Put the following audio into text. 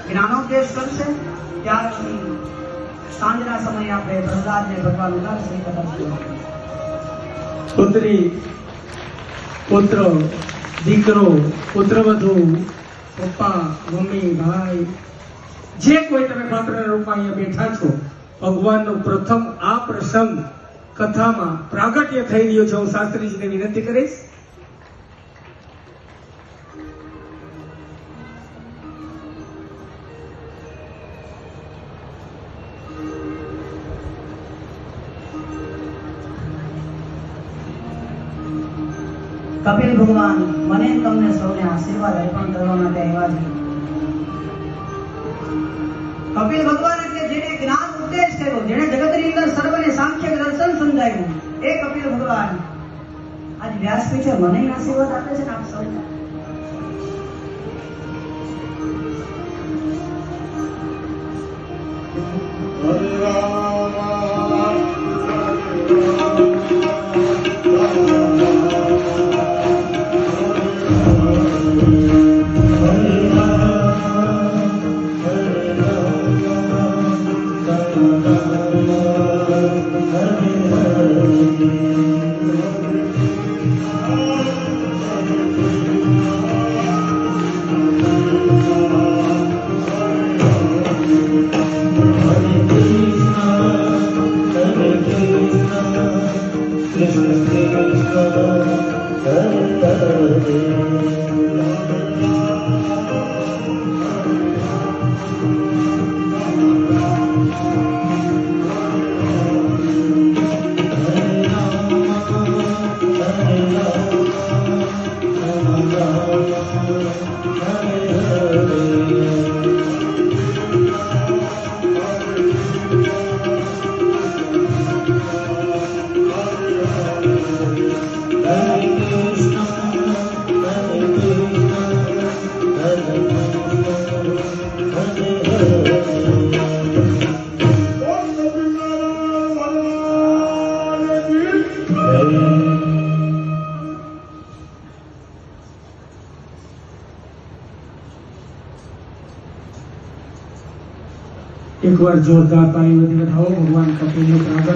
જ્ઞાનોપદેશ કરશે ત્યાર પછી સાંજના સમયે આપણે પ્રહલાદને ભગવાન ઉદાસી કરશે. પુત્રી, પુત્ર, દીકરો, પુત્રવધુ, પપ્પા, મમ્મી, ભાઈ, જે કોઈ તમે પાત્રના રૂપમાં અહીંયા બેઠા છો, ભગવાનનો પ્રથમ આ પ્રસંગ કથામાં પ્રાગટ્ય થઈ રહ્યો છે. હું શાસ્ત્રીજીને વિનંતી કરીશ. કપિલ ભગવાન મને તમને સૌને આશીર્વાદ અર્પણ કરવા માટે આવ્યા છે. કપિલ ભગવાન એટલે જેને જ્ઞાન ઉપદેશ કર્યો, જેને જગતની અંદર સર્વને સાંખ્ય દર્શન સમજાવ્યું, એ કપિલ ભગવાન આજ વ્યાસપીઠે મને આશીર્વાદ આપે છે ને આપ સૌને. એક વાર જોરદાર તાળી બધી વધાવો. ભગવાન કપિલનું પ્રાગટ્ય